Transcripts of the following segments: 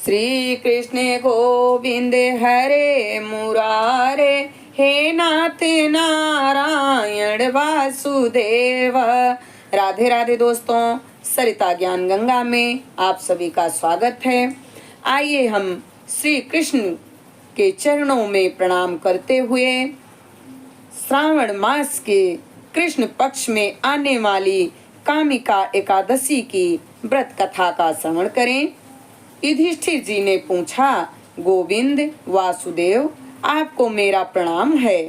श्री कृष्ण गोविंद हरे मुरारे, हे नाथ नारायण वासुदेव। राधे राधे दोस्तों, सरिता ज्ञान गंगा में आप सभी का स्वागत है। आइए हम श्री कृष्ण के चरणों में प्रणाम करते हुए श्रावण मास के कृष्ण पक्ष में आने वाली कामिका एकादशी की व्रत कथा का श्रवण करें। युधिष्ठिर जी ने पूछा, गोविंद वासुदेव, आपको मेरा प्रणाम है।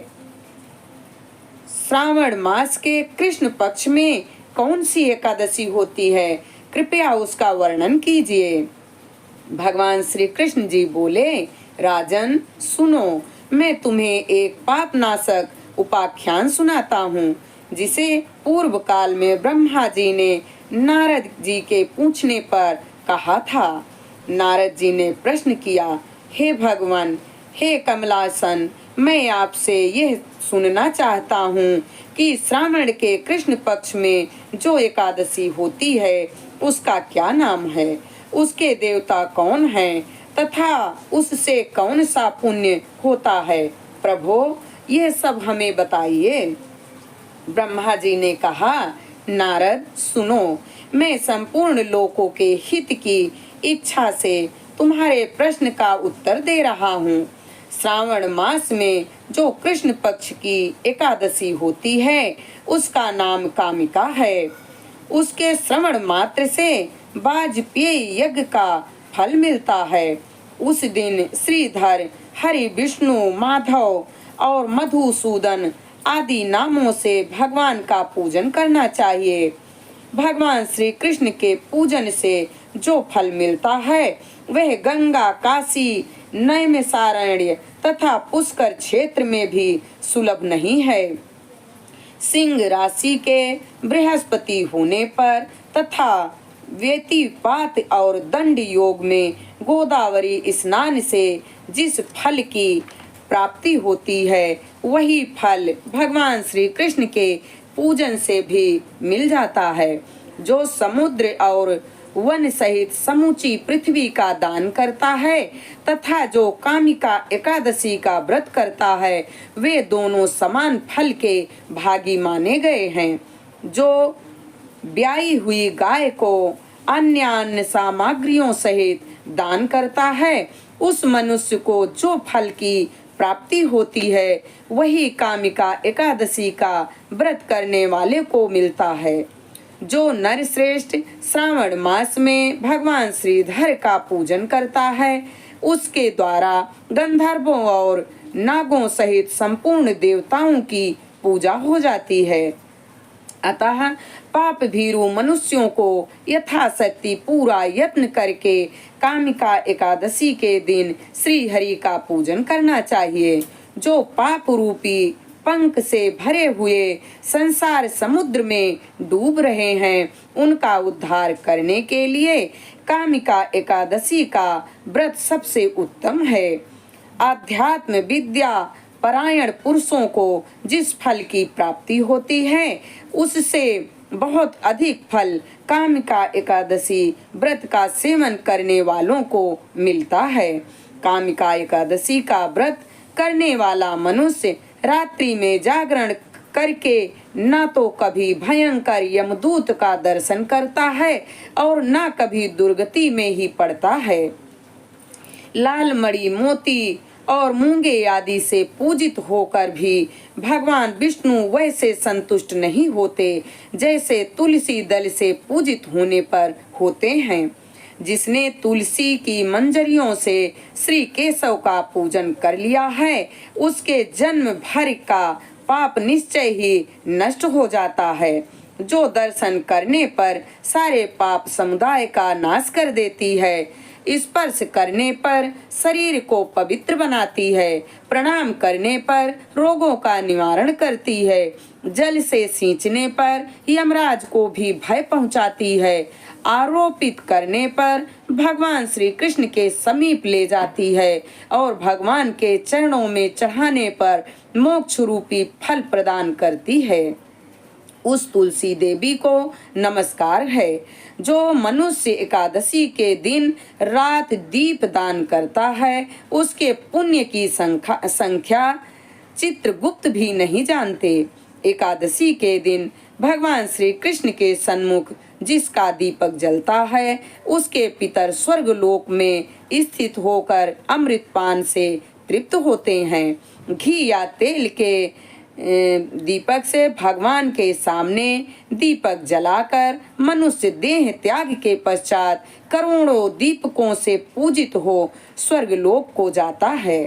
श्रावण मास के कृष्ण पक्ष में कौन सी एकादशी होती है, कृपया उसका वर्णन कीजिए। भगवान श्री कृष्ण जी बोले, राजन सुनो, मैं तुम्हें एक पाप नाशक उपाख्यान सुनाता हूँ, जिसे पूर्व काल में ब्रह्मा जी ने नारद जी के पूछने पर कहा था। नारद जी ने प्रश्न किया, हे भगवान, हे कमलासन, मैं आपसे यह सुनना चाहता हूँ कि श्रावण के कृष्ण पक्ष में जो एकादशी होती है उसका क्या नाम है, उसके देवता कौन हैं तथा उससे कौन सा पुण्य होता है। प्रभो, यह सब हमें बताइए। ब्रह्मा जी ने कहा, नारद सुनो, मैं संपूर्ण लोकों के हित की इच्छा से तुम्हारे प्रश्न का उत्तर दे रहा हूँ। श्रावण मास में जो कृष्ण पक्ष की एकादशी होती है उसका नाम कामिका है। उसके श्रवण मात्र से वाजपेयी यज्ञ का फल मिलता है। उस दिन श्रीधर, हरि, विष्णु, माधव और मधुसूदन आदि नामों से भगवान का पूजन करना चाहिए। भगवान श्री कृष्ण के पूजन से जो फल मिलता है वह गंगा, काशी, नैमिषारण्य तथा पुष्कर क्षेत्र में भी सुलभ नहीं है। सिंह राशि के बृहस्पति होने पर तथा व्यतिपात और दंड योग में गोदावरी स्नान से जिस फल की प्राप्ति होती है वही फल भगवान श्री कृष्ण के पूजन से भी मिल जाता है। जो समुद्र और वन सहित समूची पृथ्वी का दान करता है तथा जो कामिका एकादशी का व्रत करता है वे दोनों समान फल के भागी माने गए हैं। जो ब्याई हुई गाय को अन्य सामग्रियों सहित दान करता है उस मनुष्य को जो फल की प्राप्ति होती है वही कामिका एकादशी का व्रत करने वाले को मिलता है। जो नर श्रेष्ठ श्रावण मास में भगवान श्रीधर का पूजन करता है उसके द्वारा गंधर्वों और नागों सहित संपूर्ण देवताओं की पूजा हो जाती है। अतः पाप भीरु मनुष्यों को यथाशक्ति पूरा यत्न करके कामिका एकादशी के दिन श्री हरि का पूजन करना चाहिए। जो पाप रूपी पंख से भरे हुए संसार समुद्र में डूब रहे हैं उनका उद्धार करने के लिए कामिका एकादशी का व्रत सबसे उत्तम है। आध्यात्म विद्या परायण पुरुषों को जिस फल की प्राप्ति होती है उससे बहुत अधिक फल कामिका एकादशी व्रत का सेवन करने वालों को मिलता है। कामिका एकादशी का व्रत करने वाला मनुष्य रात्रि में जागरण करके न तो कभी भयंकर यमदूत का दर्शन करता है और न कभी दुर्गति में ही पड़ता है। लाल मणि, मोती और मूंगे आदि से पूजित होकर भी भगवान विष्णु वैसे संतुष्ट नहीं होते जैसे तुलसी दल से पूजित होने पर होते हैं। जिसने तुलसी की मंजरियों से श्री केशव का पूजन कर लिया है उसके जन्म भर का पाप निश्चय ही नष्ट हो जाता है। जो दर्शन करने पर सारे पाप समुदाय का नाश कर देती है, स्पर्श करने पर शरीर को पवित्र बनाती है, प्रणाम करने पर रोगों का निवारण करती है, जल से सींचने पर यमराज को भी भय पहुंचाती है, आरोपित करने पर भगवान श्री कृष्ण के समीप ले जाती है और भगवान के चरणों में चढ़ाने पर मोक्ष रूपी फल प्रदान करती है। उस तुलसी देवी को नमस्कार है जो मनुष्य एकादशी के दिन रात दीप दान करता है। उसके पुण्य की संख्या चित्रगुप्त भी नहीं जानते। एकादशी के दिन भगवान श्री कृष्ण के सन्मुख जिसका दीपक जलता है उसके पितर स्वर्ग लोक में स्थित होकर अमृतपान से तृप्त होते हैं। घी या तेल के दीपक से भगवान के सामने दीपक जलाकर मनुष्य देह त्याग के पश्चात करोड़ों दीपकों से पूजित हो स्वर्ग लोक को जाता है।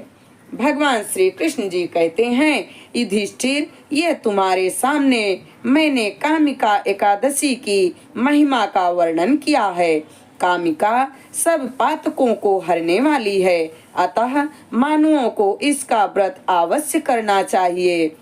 भगवान श्री कृष्ण जी कहते हैं, युधिष्ठिर, यह तुम्हारे सामने मैंने कामिका एकादशी की महिमा का वर्णन किया है। कामिका सब पातकों को हरने वाली है, अतः मानवों को इसका व्रत अवश्य करना चाहिए।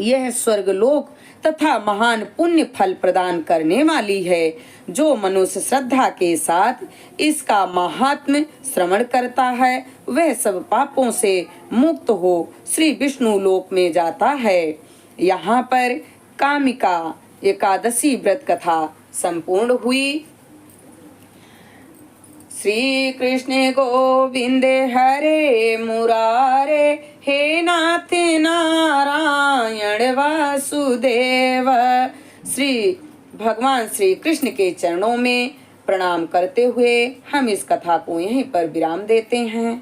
यह स्वर्गलोक तथा महान पुण्य फल प्रदान करने वाली है। जो मनुष्य श्रद्धा के साथ इसका महात्म्य श्रवण करता है वह सब पापों से मुक्त हो श्री विष्णु लोक में जाता है। यहाँ पर कामिका एकादशी व्रत कथा संपूर्ण हुई। श्री कृष्ण गोविंदे हरे मुरारे, हे नाथ नारायण वासुदेव। श्री भगवान श्री कृष्ण के चरणों में प्रणाम करते हुए हम इस कथा को यहीं पर विराम देते हैं।